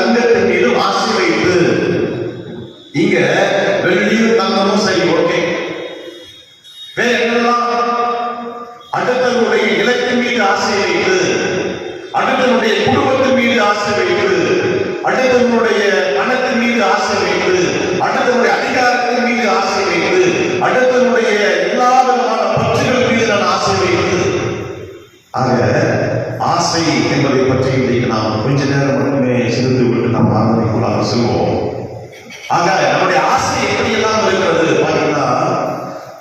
தங்கத்தின் மீதும் ஆசை வைத்து. இங்க வெள்ளியும் தங்கமும் சரி, ஓகே. வேற என்னெல்லாம்? அடுத்தவருடைய இலக்கின் மீது ஆசை வைத்து, அடுத்தவருடைய குடும்பத்தின் மீது ஆசை வைத்து, அடுத்தவருடைய பணத்தின் மீது ஆசை வைத்து, அடுத்தவருடைய அதிகாரத்தின் மீது ஆசை வைத்து, அடுத்தவருடைய எல்லா விதமான பற்றுகள் மீது நான் ஆசை வைத்து. ஆக ஆசை என்பதை பற்றி இன்றைக்கு நாம் கொஞ்ச நேரம் மட்டுமே சிந்தித்து விட்டு நாம் ஆரம்பிக்குள்ளாக செல்வோம். ஆக நம்முடைய ஆசை எப்படியெல்லாம் இருக்கிறது பார்த்தீங்கன்னா,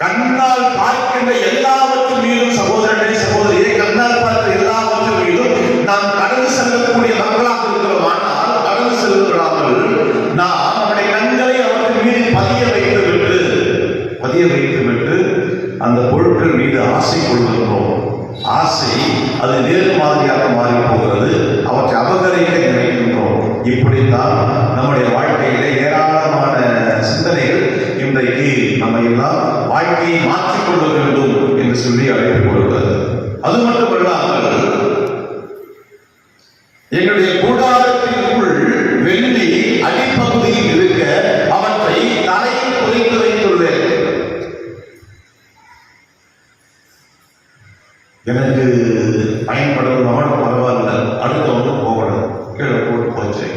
கண்ணால் பார்க்கின்ற எல்லாவற்றின் மீதும், சகோதரனே சகோதரியை, கண்ணால் பார்க்கிற எல்லாவற்றின் மீதும் நாம் கடந்து செல்லக்கூடிய மக்களாக இருக்கிறோம். ஆனால் கடந்து செல்கிறார்கள், நாம் நம்முடைய கண்களை அவற்றின் மீது பதிய வைத்து விட்டு அந்த பொருட்கள் மீது ஆசை கொள்கிறோம். ஆசை அது வேறு மாதிரியாக மாறி போகிறது. அவற்றை அபகரிக்க நினைக்கின்றோம். இப்படித்தான் நம்முடைய வாழ்க்கையிலே ஏராளமான சிந்தனைகள் இன்றைக்கு நம்ம எல்லாம் வாழ்க்கையை மாற்றிக்கொள்ள வேண்டும் என்று சொல்லி அழைப்பு கொடுக்கிறது. அது மட்டுமல்லாமல் எங்களுடைய கூடாரத்திற்குள் வெள்ளி அடிப்பகுதியில் இருக்க அவற்றை தலையில் புதைத்து வைத்துள்ளேன். எனக்கு பயன்படுறவனோட பரவாயில்ல, அடுத்தவங்க போகணும், கீழே போட்டு போச்சு.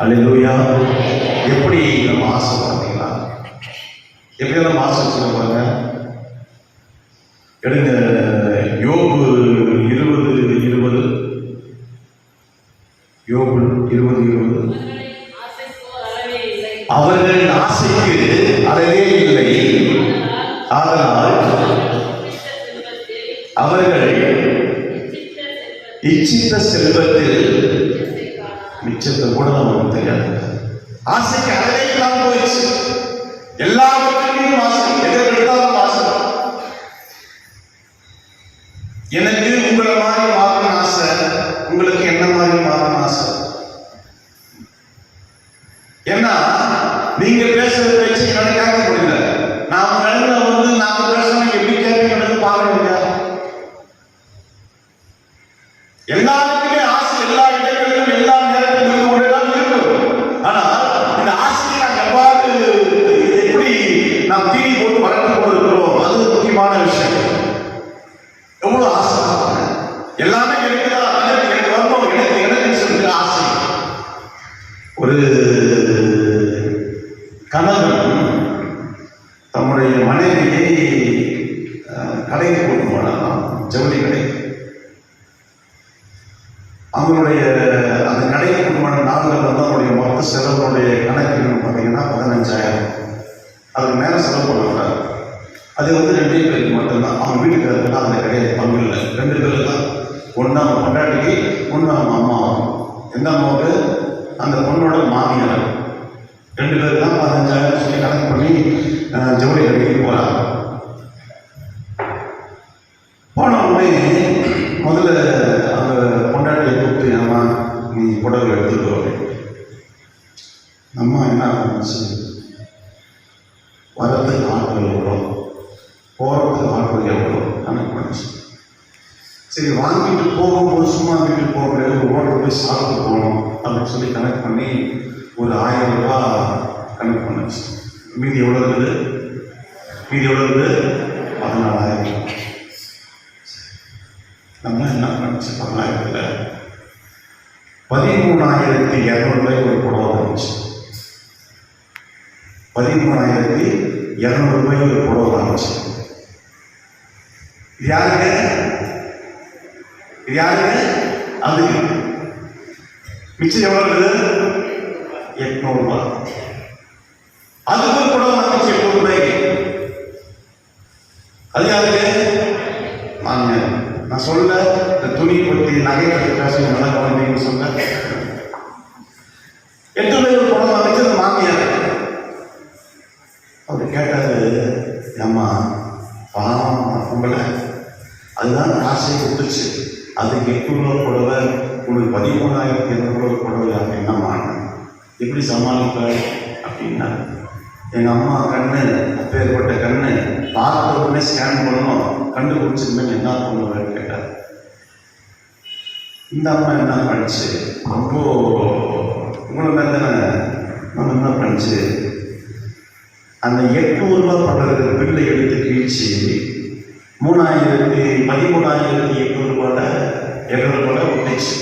அல்லேலூயா. எப்படி நம்ம ஆசை பார்த்தீங்களா? எப்படி நம்ம ஆசை சொல்லுவாங்க? எடுங்க யோபு 20:20. யோபு 20:20. அவர்கள் ஆசைக்கு அளவே இல்லை, ஆதலால் அவர்கள் இச்சித்த செல்வத்தில் மிச்சத்தை கூட நமக்கு தெரியாது. ஆசைக்கு அளவே இல்லாமல் போயிடுச்சு. எல்லாவற்றையும் ஆசை, எதை எடுத்தாலும் ஆசை. எனக்கு உங்களை மாதிரி மாறணும் ஆசை, உங்களுக்கு என்ன மாதிரி மாறணும் ஆசை. ஏன்னா நீங்க பேசுற பேச்சு என்னால கேட்க முடியல. நாம நடுவில் வந்து நாம பேசணும், எப்படி கேட்பீங்க பாருங்க. எல்லாருக்குமே ஆசை எல்லா இடங்களிலும் எல்லா நேரத்திலும் இருக்கும். ஆனா இந்த ஆசையை நாம் எவ்வாறு எப்படி நாம் தீனி போட்டு வளர்த்து கொண்டிருக்கிறோம், அது முக்கியமான விஷயம். எவ்வளவு ஆசை எல்லாமே இருக்குதான், எனக்கு வரணும், எனக்கு சொல்ற ஆசை. ஒரு கணவன் தம்முடைய மனைவியை கடைக்கு கொண்டு போனாலாம், ஜவுளி கடை. அவங்களுடைய அந்த கடைக்கு கொண்டு போன நாளில் வந்து அவருடைய மொத்த செலவுடைய கணக்கு பார்த்தீங்கன்னா 15,000. அதுக்கு மேலே செலவு பண்ணக்கூடாது. அது வந்து 2 பேருக்கு மட்டும்தான். அவங்க வீட்டுக்கு அந்த கிடையாது, பங்கு இல்லை. 2 பேருக்கு தான். ஒன்று அவன் பொண்டாட்டிக்கு, ஒன்று அவன் அம்மாவும். எந்த அம்மாவுக்கு? அந்த பொண்ணோட மாமியார். 2 பேருக்கு தான் 15,000 சொல்லி கணக்கு பண்ணி ஜவுளி கடைக்கு போகிறாங்க. போன உடனே முதல்ல அந்த பொண்டாட்டியை கூப்பிட்டு, அம்மா நீ புடவை எடுத்துக்கோ அப்படின்னு. அம்மா என்ன ஆரம்பிச்சு, வரத்துக்கு ஆட்கள் எவ்வளோ, போகிறதுக்கு ஆட்கள் எவ்வளோ கணக்கு பண்ணிச்சு. சரி, வாங்கிட்டு போகும்போது சும்மா வீட்டுக்கு போக முடியாது, ஒரு ஹோட்டல் போய் சாப்பிட்டு போகணும் அப்படின்னு சொல்லி கணக்கு பண்ணி ஒரு 1000 ரூபாய் கணக்கு பண்ணிச்சு. மீதி எவ்வளோ இருக்குது? 14,000. நம்ம என்ன பண்ணிச்சு, 14,000 13,200 ரூபாய்க்கு ஒரு புடவை வந்துச்சு. 13,200 ரூபாய்க்கு ஒரு புடவை வந்துச்சு. இது யாருக்கு? அதுக்கு மிச்சம் எவ்வளவு இருக்குது? 800 ரூபாய். அதுக்கு ஒரு புடவை வந்துச்சு 800 ரூபாய்க்கு. அது யாருக்கு? மாமியார். நான் சொல்ல இந்த துணி பற்றி நகை பற்றி பேச நல்லா கவனிப்பீங்கன்னு சொல்ல 8 ரூபாய் ஒரு புடவை வந்துச்சு. அது மாமியார். அவர் கேட்டாரு, ஏம்மா பாவம் உங்களை அதுதான் காசை கொடுத்துச்சு, அதுக்கு 800 ரூபா புடவை, உங்களுக்கு 13,200 புடவை என்னம்மா, எப்படி சமாளிப்பாள் அப்படின்னா, எங்கள் அம்மா கண்ணு அப்பேற்பட்ட கண்ணு, பார்த்த உடனே ஸ்கேன் பண்ணணும், கண்டுபிடிச்சிருந்தேன் என்ன பண்ணுவேன்னு கேட்டார். இந்த அம்மா என்ன பண்ணுச்சு, ரொம்ப உங்களை மேலே நம்ம என்ன பண்ணுச்சு, அந்த 800 ரூபாய் படுறது பில்லை எடுத்து கீழ்ச்சி 13,800 ரூபாய் ஒட்டிச்சு.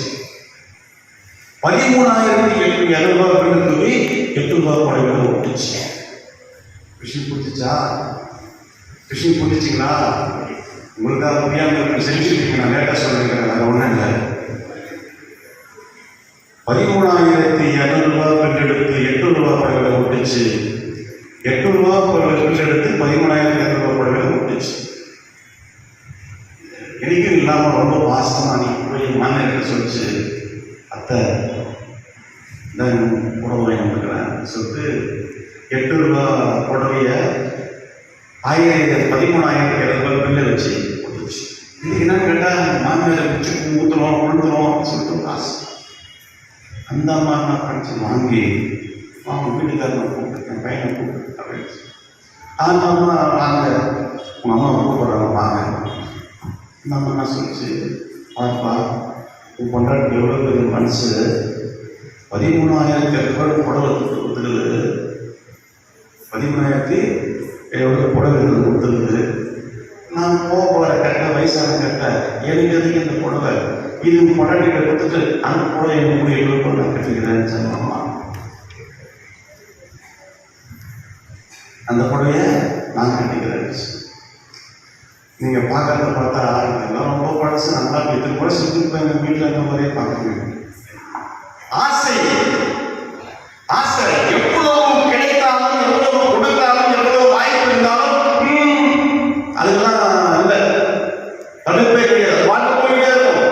13,800 ரூபாய் பில்லு தூக்கி 8 ரூபாய் படங்களை ஒட்டிச்சு. விஷயம் புரிஞ்சிச்சா? விஷயம் புரிஞ்சிச்சிங்களா? உங்களுக்காக புரியாமல் செஞ்சுட்டு நான் லேட்டாக சொல்லிருக்கேன். அது ஒன்றும் இல்லை. 13,200 ரூபாய் பில் எடுத்து 8 ரூபாய் படங்களை ஒட்டிச்சு. 8 ரூபாய் பில் எடுத்து 13,200 ரூபாய் படங்களை ஒட்டிச்சு. எனக்கும் இல்லாமல் ரொம்ப பாசமாக நீ போய் மாநிலத்தை சொல்லிச்சு, அத்தை தான் புடவை வாங்கி கொடுக்குறேன் சொல்லிட்டு 8 ரூபாய் புடவைய 13,200 ரூபாய் பில்லை வச்சு கொடுத்துச்சு. இதுக்கு என்ன கேட்டால் மாமியார் வச்சு ஊற்றுறோம் கொடுத்துருவோம் சொல்லிட்டு காசு. அந்த அம்மா என்ன படிச்சு வாங்கி அவங்க வீட்டுக்காரனை கூப்பிட்டு என் பையனை கூப்பிட்டு அப்படின்னு அந்த அம்மா வாங்க, உங்கள் அம்மா கூப்பிட்றாங்க வாங்க. இந்த அம்மா என்ன சொல்லிச்சு, பாப்பா உன் கொண்டாடி எவ்வளோ பெரிய மனசு, 13,000 ரூபாய் புடவை கொடுத்துருது, 13,000 புடவை கொடுத்துருது. நான் போகிற கட்ட வயசான கட்ட எனக்கு எதுக்கு இந்த புடவை, இது கொண்டாடிட்ட கொடுத்துட்டு அந்த புடவை எனக்கு 7 ரூபாய் நான் கட்டிக்கிறேன்னு சொன்னோம்மா. அந்த புடவைய நான் கட்டிக்கிறேன். நீங்கள் பார்க்கறத பார்த்தா எல்லாம் ரொம்ப பழசு, நல்லா இது கூட சுற்றிட்டு எங்கள் வீட்டில் இருக்க மாதிரியே பார்க்குறீங்க. ஆசை ஆசை எவ்வளவு கிடைத்தாலும், எவ்வளவு கொடுத்தாலும், எவ்வளவு வாய்ப்பு இருந்தாலும் அதுக்கெல்லாம் இல்லை, தடுப்பே கிடையாது, வாழ்க்கை போயிட்டே இருக்கும்.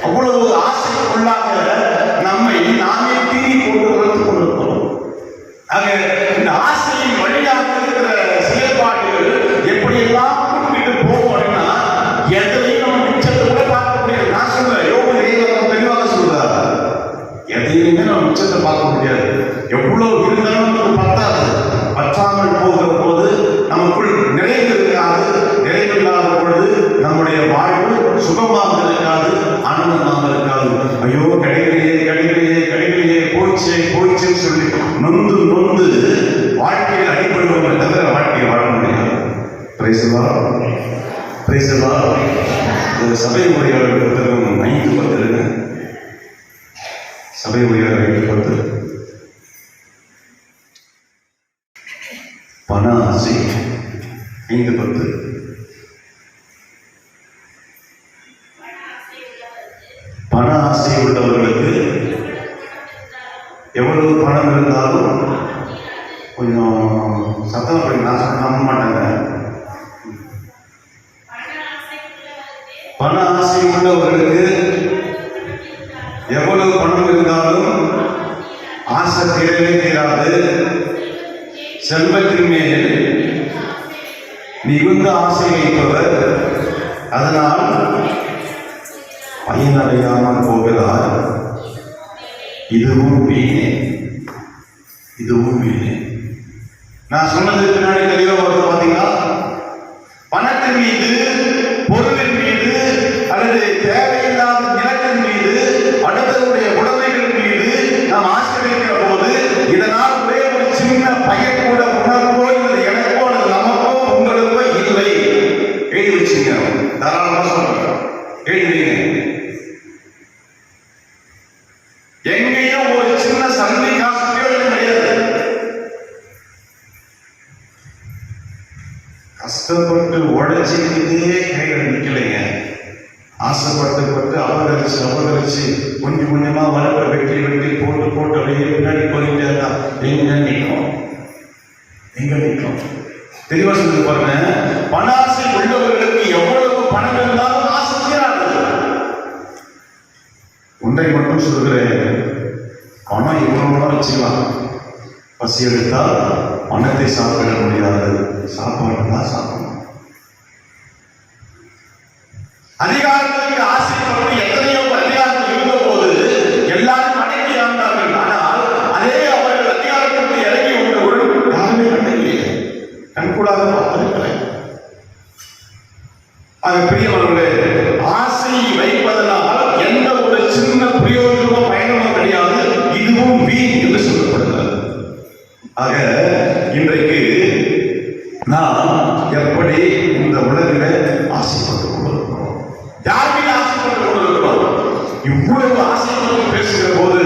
அவ்வளவு ஆசைக்குள்ளாக நம்மை நாமே தீனி போட்டு வளர்த்து கொண்டிருக்கிறோம். ஆக இந்த ஆசையின் வழியாக இருக்கிற செயல்பாடுகள் எப்படியெல்லாம் கூட்டிட்டு போவோம் அப்படின்னா எதையும் நம்ம மிச்சத்தை கூட பார்க்க முடியாது. நான் சொல்றேன், யோகு தெளிவாக சொல்றாரு, எதையுமே நம்ம மிச்சத்தை பார்க்க முடியாது. எவ்வளவு இருந்தாலும் நமக்கு பத்தாது. பற்றாமல் போகிற போது நமக்குள் நிறைவு இருக்காது. நிறைவில்லாத பொழுது நம்முடைய வாழ்வு சுகமாக இருக்காது, ஆனந்தமாக இருக்காது. ஐயோ கிடைக்கலையே கிடைக்கலையே கிடைக்கலையே, போயிச்சே போயிச்சேன்னு சொல்லி நொந்து நொந்து வாழ்க்கையில் அடிப்படுவதை தவிர வாழ்க்கையை வாழ முடியாது. ஒரு சபை உரையாளர் புத்தகம் 5:10 சபை உரையாளர் 5:10 பண ஆசை 5:10 பண ஆசை உள்ளவர்களுக்கு எவ்வளவு பணம் இருந்தாலும் கொஞ்சம் சத்தம் பண்ணி நான் நம்ப மாட்டேங்க. பண ஆசை உள்ளவர்களுக்கு எவ்வளவு பணம் இருந்தாலும் ஆசை தீரவே தீராது. செல்வத்தின் மேல் மிகுந்த ஆசை வைப்பவர் அதனால் பயனடையாமல் போகிறார். இதுவும் வீணே. நான் சொன்னது பின்னாடி தெளிவாக வருது பார்த்தீங்களா? பணத்தின் மீது, பொருளின் மீது, அல்லது தேவையில்லாத நிலத்தின் மீது, அடுத்தவருடைய உடைமைகள் மீது நாம் ஆசை வைக்கிற போது இதனால் ஒரே ஒரு சின்ன பையன் கூட உணர்வோ இல்லை எனக்கோ அல்லது நமக்கோ உங்களுக்கோ இல்லை. எழுதி வச்சுங்க, தாராளமாக சொல்றேன், எழுதிங்க. எங்கேயும் ஒரு சின்ன சந்தை காசு கிடையாது. கஷ்டப்பட்டு உழைச்சிக்கிட்டே கைகள் நிற்கலைங்க. ஆசைப்பட்டு அபகரிச்சு கொஞ்சம் கொஞ்சமா வளர்ற வெட்டி போட்டு அப்படியே பின்னாடி போயிட்டே இருந்தா எங்க நிற்கும்? தெளிவா சொல்லி பாருங்க. பண ஆசை உள்ளவர்களுக்கு எவ்வளவு பணம் இருந்தாலும் ஆசை தீராது. ஒன்றை மட்டும் சொல்கிறேன், பணம் எவ்வளவு வச்சுக்கலாம், பசி எடுத்தால் பணத்தை சாப்பிட முடியாது, சாப்பாடு தான் சாப்பிடணும். அதிகாரத்திற்கு ஆசைப்பட்டு எத்தனையோ அதிகாரத்தில் இருந்த போது எல்லாரும் அடங்கி ஆண்டார்கள். ஆனால் அதே அவர்கள் அதிகாரத்திற்கு இறங்கி ஒன்று யாருமே கண்டறிய கண்கூடாக பார்த்திருக்கிறேன். ஆக பிரியவர்களே, ஆசை வைப்பதனால் எந்த ஒரு என்று சொல்லப்படுகிறது. ஆக இன்றைக்கு நாம் எப்படி இந்த உலகில ஆசைப்பட்டு கொண்டிருக்கிறோம்? யார் மீது ஆசைப்பட்டு கொண்டிருக்கிறோம்? இவ்வளவு ஆசைப்பட்டு பேசுகிற போது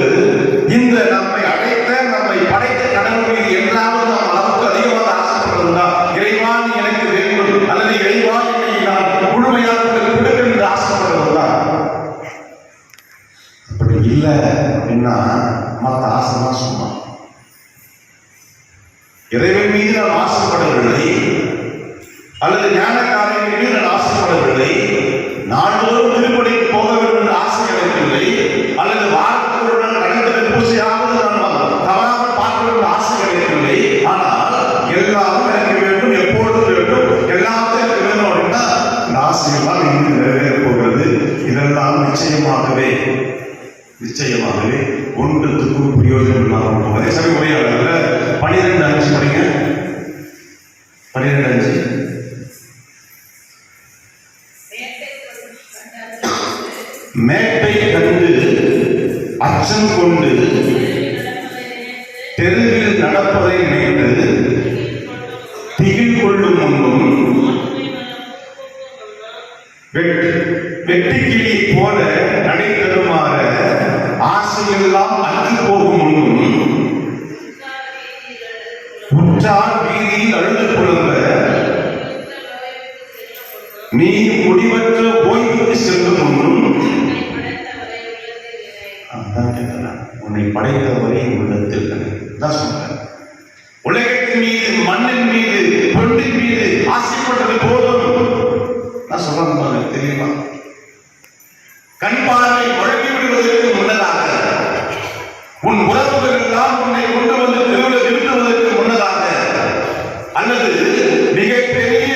இந்த நம்மை அழைத்த நம்மை படைத்த கடவுள் மீது என்றாவது நாம் அளவுக்கு அதிகமாக ஆசைப்பட்டிருந்தா, இறைவா நீ எனக்கு வேண்டும் அல்லது இறைவா என்னை நான் முழுமையாக கொடுக்க என்று ஆசைப்பட்டிருந்தா, அப்படி இல்லை அப்படின்னா மற்ற ஆசைதான் சும்மா. இறைவன் மீது நான் ஆசைப்படவில்லை அல்லது ஞான காரியங்கள் மீது நான் ஆசைப்படவில்லை, நாள்தோறும் திருப்படிக்கு போக வேண்டும் என்ற ஆசை எனக்கு இல்லை, அல்லது வாரத்துடன் கடந்த பூசையாவது நான் தவறாமல் பார்க்க வேண்டும் ஆசை எனக்கு இல்லை. ஆனால் எல்லாரும் எனக்கு வேண்டும், எப்பொழுதும் வேண்டும், எல்லாத்தையும் எனக்கு வேண்டும் அப்படின்னா இந்த ஆசையெல்லாம் இன்னும் நிறைவேற போகிறது. இதெல்லாம் நிச்சயமாகவே ஒன்றுத்துக்கும் பிரயோஜனம் இல்லாமல் போவதே. சரி, உரையாடல 12:5 படிங்க. 12:5 மேட்டை கண்டு அச்சம் கொண்டு தெருவில் நடப்பதை நினைத்து திகில் கொள்ளும் முன்னும் வெட்டுக்கிளி போல நடை தருமாற ஆசையெல்லாம் அற்று போகும் முன்னும் உற்றார் வீதியில் அழுது புலம்ப நீ முடிவற்ற ஓய்வுக்கு செல்லும் முன்னும் உன்னை படைத்தவரை உள்ளத்தில் தான் சொல்றேன். உலகத்தின் மீது, மண்ணின் மீது, பொன்னின் மீது ஆசைப்பட்டது போதும். நான் சொல்றேன் தெரியுமா? கண் பார்வை வழங்கி விடுவதற்கு முன்னதாக, உன் உறவுகள் எல்லாம் உன்னை கொண்டு வந்து தெருவில் நிறுத்துவதற்கு முன்னதாக, அல்லது மிகப்பெரிய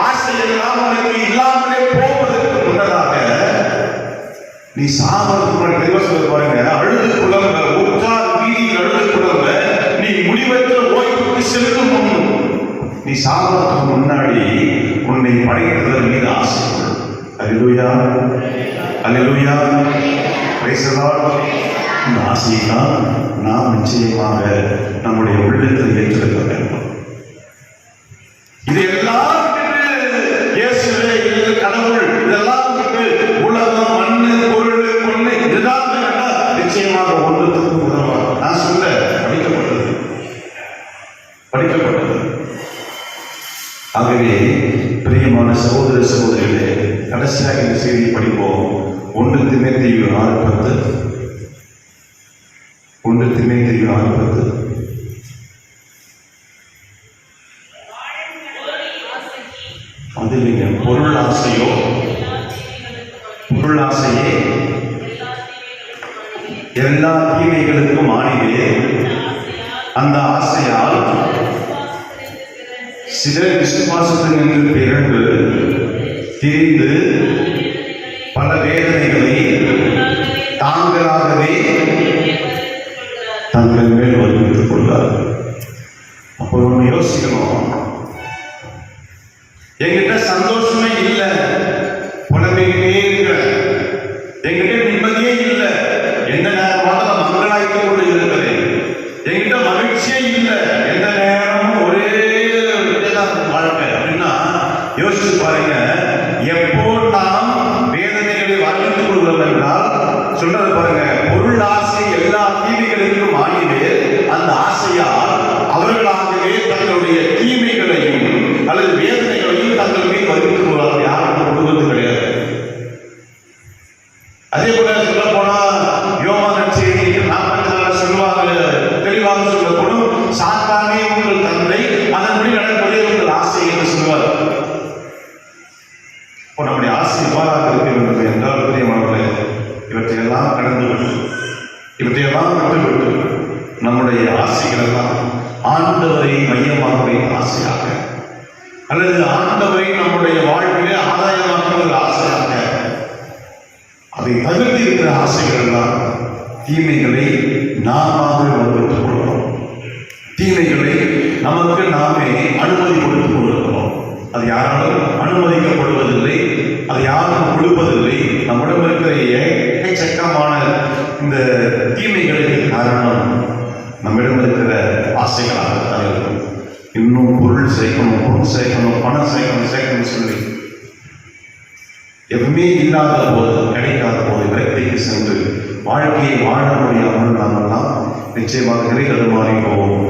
ஆசையெல்லாம் உனக்கு இல்லாமலே போவதற்கு முன்னதாக, நீ சாவதற்கு தெளிவா சொல்ல பாருங்க. அழுது புலம்ப, உற்றார் வீதியில் அழுது புலம்ப நீ முடிவற்ற ஓய்வுக்கு செல்லும் முன், நீ சாவதற்கு முன்னாடி உன்னை படைத்ததன் மீது ஆசை. அல்லேலூயா, அல்லேலூயா, பிரைஸ் தி லார்ட். இந்த ஆசையை தான் நாம் நிச்சயமாக நம்முடைய உள்ளத்தில் ஏற்றெடுக்க வேண்டும். இதெல்லாம் இயேசுவே, இது கடவுள், இதெல்லாம் உலகம், மண்ணு, பொருள், பொண்ணு, இதுதான் நிச்சயமாக ஒன்றுக்கு உதவும். நான் சொல்ல படிக்கப்பட்டது. ஆகவே பிரியமான சகோதர சகோதரிகளே, கடைசியாக இந்த செய்தியை படிப்போம். 1 தீமோத்தேயு 6:10. 1 தீமோத்தேயு 6:10. அது இல்லைங்க, பொருள் ஆசையே எல்லா தீமைகளுக்கும் ஆணிவே. அந்த ஆசையால் சிலர் விசுவாசத்தில் நின்று பிறந்து திரிந்து பல வேதனைகளை தாங்களாகவே தங்கள் மேல் வருவித்துக் கொள்ளார்கள். அப்போ நம்ம யோசிக்கணும், என்கிட்ட சந்தோஷமே இல்லை, புலம்பிக்கிட்டே இருக்கிற, என்கிட்ட நிம்மதியே இல்லை, எந்த நேரமாக மங்களாய்த்துக் கொண்டு இருக்கிறேன், என்கிட்ட மகிழ்ச்சியே இல்லை, எந்த நேரமும் ஒரே வாழ்க்கை அப்படின்னா யோசிச்சு பாருங்க. எப்போ நாம் வேதனைகளை வளர்த்துக் கொள்கிறோம் என்றால் சொல்றது பாருங்க, பொருள் ஆசை எல்லா தீமைகளுக்கும் ஆணிவே. அந்த ஆசையால் அவர்களாகவே தங்களுடைய தீமைகளையும் அல்லது வேதனைகளையும் தங்கள் மீது வருவித்துக் கொள்வார்கள். யாரும் கொடுவது கிடையாது. அதே போல சொல்ல போனா யோவான் செய்தி 44 சொல்லுவாங்க, தெளிவாக சொல்லப்படும், சாத்தானே உங்கள் தந்தை, அதன்படி நடப்பதே உங்கள் ஆசை என்று சொல்வார். இப்போ நம்முடைய ஆசை எவ்வாறாக இருக்க வேண்டும் என்றால், பிரியமானவர்களே, இவற்றையெல்லாம் கடந்துவிட்டு, இவற்றையெல்லாம் விட்டுவிட்டு நம்முடைய ஆசைகள் எல்லாம் ஆண்டவரை மையமாக வைத்த ஆசையாக, அல்லது ஆண்டவரை நம்முடைய வாழ்விலே ஆதாயமாக்குவது ஆசையாக, அதை தவிர்த்து இருக்கிற ஆசைகள் எல்லாம் தீமைகளை நாம வருவித்துக் கொள்கிறோம். தீமைகளை நமக்கு நாமே அனுமதி கொடுத்துக் கொள்கிறோம். அது யாராலும் அனுமதிக்கப்படுவதில்லை, அது யாரும் கொடுப்பதில்லை. நம்மிடம் இருக்கிற எக்கச்சக்கமான இந்த தீமைகளுக்கு காரணம் ஆசைகளாக தான் இருக்கும். இன்னும் பொருள் சேர்க்கணும், பணம் சேர்க்கணும் சொல்லி எதுவுமே இல்லாத போது, கிடைக்காத போது விரக்திக்கு சென்று வாழ்க்கையை வாழ முடியாமல் நாமெல்லாம் நிச்சயமாக நிலைகள் மாறி போவோம்.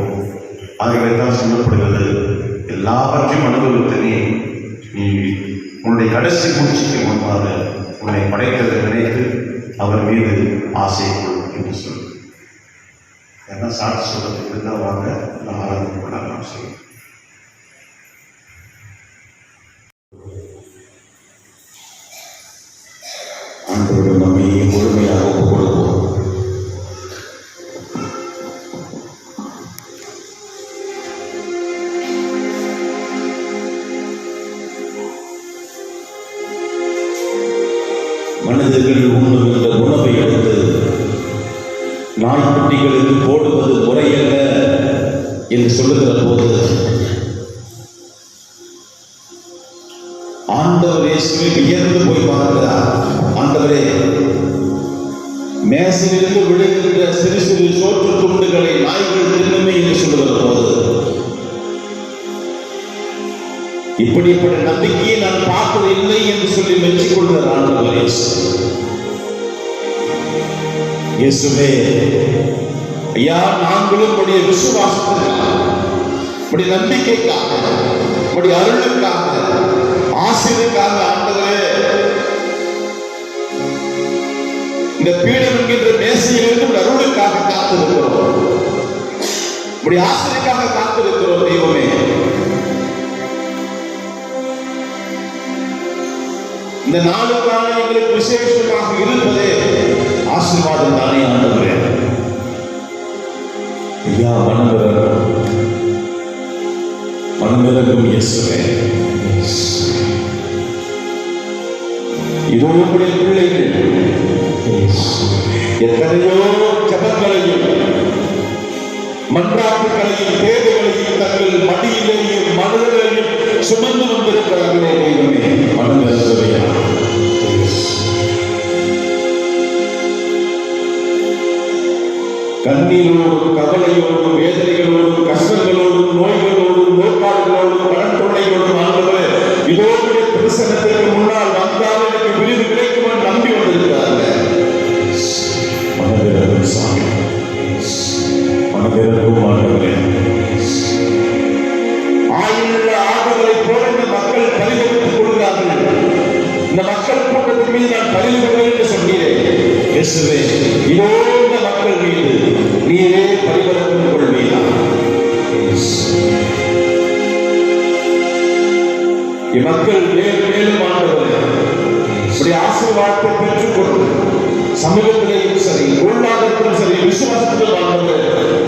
ஆகவே தான் சொல்லப்படுகிறது, எல்லாவற்றையும் அனுபவித்து நீ உன்னுடைய கடைசி மூச்சுக்கு முன்பாக உன்னை படைத்ததை நினைத்து அவர் மீது ஆசை என்று சொல்லு. ஏன்னா சாட்சி சொல்றதுக்கு இருந்தால் வாங்க ஆராதனை கொள்ளலாம் சொல்லு. ஆண்டவர்கள் நம்மை முழுமையாக ஒப்புக் கொடுப்போம். மனிதர்கள் உண்ணுகின்ற உணவை எடுத்து நாய்க்குட்டிகளுக்கு போடுவது முறையல்ல என்று சொல்லுகிற போது ஆண்டவர் இயேசுவை வியந்து போய் பார்க்கிறார். ஆண்டவரே, மேசையிலிருந்து விழுகின்ற சிறு சிறு சோற்று துண்டுகளை நாய்கள் தின்னுமே என்று சொல்லுகிற போது இப்படிப்பட்ட நம்பிக்கையை நான் பார்ப்பதில்லை என்று சொல்லி மெச்சிக் கொள்கிறார் ஆண்டவர் இயேசுவே. ஐயா, நாங்களும் உடைய விசுவாசத்திற்காக, உடைய நம்பிக்கைக்காக, உடைய அருளுக்காக, ஆசீர்வாதத்துக்காக ஆண்டவரே இந்த பீடம் என்கின்ற மேசையிலிருந்து அருளுக்காக காத்திருக்கிறோம், உடைய ஆசீர்வாதத்துக்காக காத்திருக்கிறோம். தெய்வமே, இந்த நாளுக்கான எங்களுக்கு விசேஷமாக இருப்பதே ஆசீர்வாதம் தானே ஆண்டவரே. ஐயா, மனமிரங்கும் இயேசுவே. இதோ உடைய பிள்ளைகள் எத்தனையோ ஜபங்களையும் மன்றாட்டுகளையும் தேவைகளையும் தங்கள் மடியிலேயும் மனதிலேயும் சுமந்து வந்திருக்கிறார்களே. தெய்வமே, மனமிரங்கவையா. கண்ணீரோடும் கவலையோடும் வேதனைகளோடும் கஷ்டங்களோடும் நோய்களோடும் நோக்காடுகளோடும் கடன் தொல்லைகளோடும் ஆண்டவரே, இதோ பிரசனத்திற்கு முன்னால் வந்தால் எனக்கு விருது கிடைக்கும் நம்பி வந்திருக்கிறார்கள். மனதிறக்கும் சாமி, மனதிறக்கும் ஆண்டவரே. ஆயுள்ள ஆடுகளை போல இந்த மக்கள் பரிவர்த்திக் கொள்கிறார்கள். இந்த மக்கள் கூட்டத்தின் மீது நான் பரிவர்த்தனை என்று சொன்னீரேன். இயேசுவே, இதோ இந்த மக்கள் மீது நீரே பரிவர்த்தனை கொள்வீரா. மக்கள் மேலும் ஆண்டவரே இப்படி ஆசீர்வாதத்தை பெற்றுக் கொண்டு சமூகத்திலேயும் சரி, பொருளாதாரத்திலும் சரி, விசுவாசத்திலும் ஆண்டவரே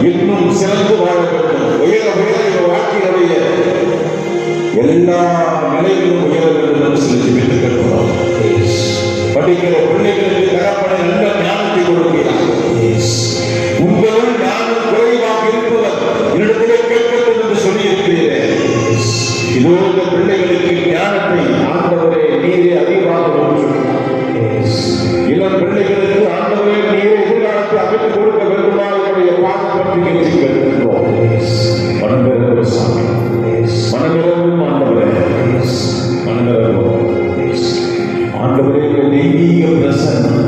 இன்னும் சிறந்து வாழ வேண்டும். உயர வாழ்க்கையுடைய எல்லா நிலையிலும் உயர வேண்டும் என்று சொல்லி விட்டு கேட்கிறோம். படிக்கிற பிள்ளைகளுக்கு தகப்பனை நல்ல ஞானத்தை கொடுக்கிறார். உங்களுள் ஞானம் குறைவாக இருப்பவர் என்னிடத்திலே கேட்கட்டும் என்று சொல்லி இருக்கிறீர்கள். இதோ இந்த பிள்ளைகளுக்கு ஞானத்தை ஆண்டவரே நீரே அதிகமாக இளம் பிள்ளைகளுக்கு ஆண்டவரே நீரே எதிர்காலத்தை அமைத்துக் கொடுக்க வேண்டுமா என்னுடைய பாதப்பற்றி கேட்கின்றோம். மனமிரங்கும் சாமி, மனமிரங்கும் ஆண்டவரே, மனமிரங்கும் ஆண்டவரே. தெய்வீக பிரசன்னம்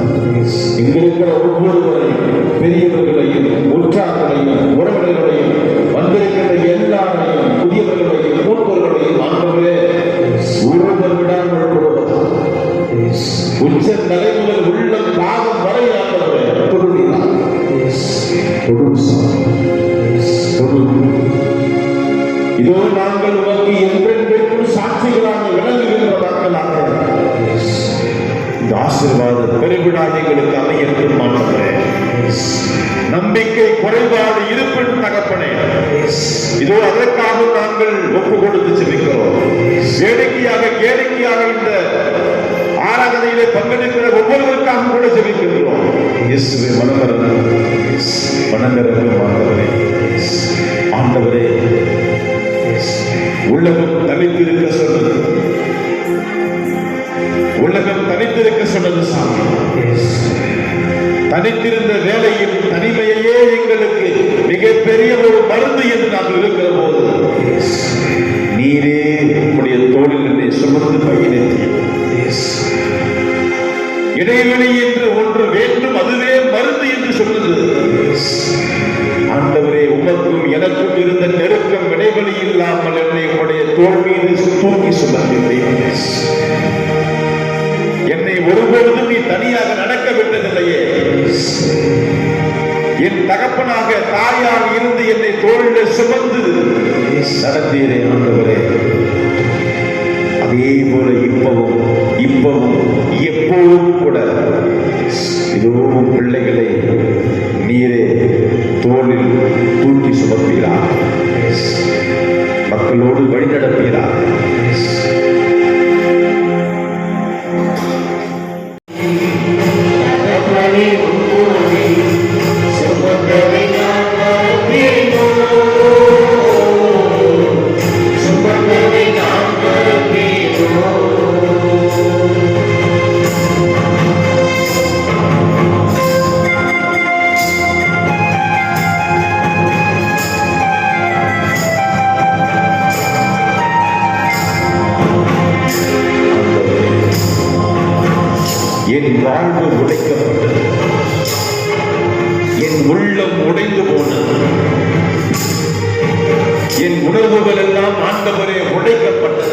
இங்கிருக்கிற ஒவ்வொருவரையும், பெரியவர்களையும், உற்றார்களையும், உறவினர்களையும், வந்திருக்கிற எல்லாரையும், புதியவர்களையும், மூத்தவர்களையும் ஆண்டவரே ஒருவர் விடாமல் கொடுப்பதா உச்ச தலைமுதல் உள்ள பாகம் வரை ஆண்டவரே தொடுகிறார். இதோ நாங்கள் உனக்கு என்றென்றைக்கும் சாட்சிகளாக விளங்குகின்ற மக்களாக இந்த ஆசீர்வாத பெருவிழா எங்களுக்கு அமையட்டும் ஆண்டவரே. நம்பிக்கை குறைபாடு இருப்பின் தகப்பனே, இதோ அதற்காக நாங்கள் ஒப்பு கொடுத்து செபிக்கிறோம். கேளிக்கையாக இந்த ஆராதனையிலே பங்கெடுக்கிற ஒவ்வொருவருக்காக கூட ஜெபிக்கின்றோம். இயேசுவே, மனமிரங்கும் ஆண்டவரே. ஆண்டவரே, உலகம் தனித்திருக்க சொன்னது, உலகம் தனித்திருக்க சொன்னது சாமி. தனித்திருந்த வேளையில் தனிமையையே எங்களுக்கு மிகப்பெரிய ஒரு மருந்து என்று நாங்கள் இருக்கிற போது நீரே உடைய தோளில் என்னை சுமந்து பயணித்தீர். இடைவெளி என்று ஒன்று வேண்டும், அதுவே மருந்து என்று சொன்னது. ஆண்டவரே, உமக்கும் எனக்கும் இருந்த நெருக்கம் இடைவெளி இல்லாமல் என்னை உடைய தோள் மீது தூக்கி சுமந்தீர். என்னை ஒருபொழுதும் நீ தனியாக நடக்க விட்டதில்லையே. என் தகப்பனாக தாயாக இருந்து என்னை தோளில் சுமந்து நடந்தீரே ஆண்டவரே. அதே போல இப்பவும் எப்போதும் கூட இதோ பிள்ளைகளை நீரே தோளில் தூக்கி சுமப்பீரார், மக்களோடு வழிநடப்பீரார். என் வாழ்வு உடைக்கப்பட்டது, என் உள்ளம் உடைந்து போனது, என் உணர்வுகள் எல்லாம் ஆண்டவரே உடைக்கப்பட்டது.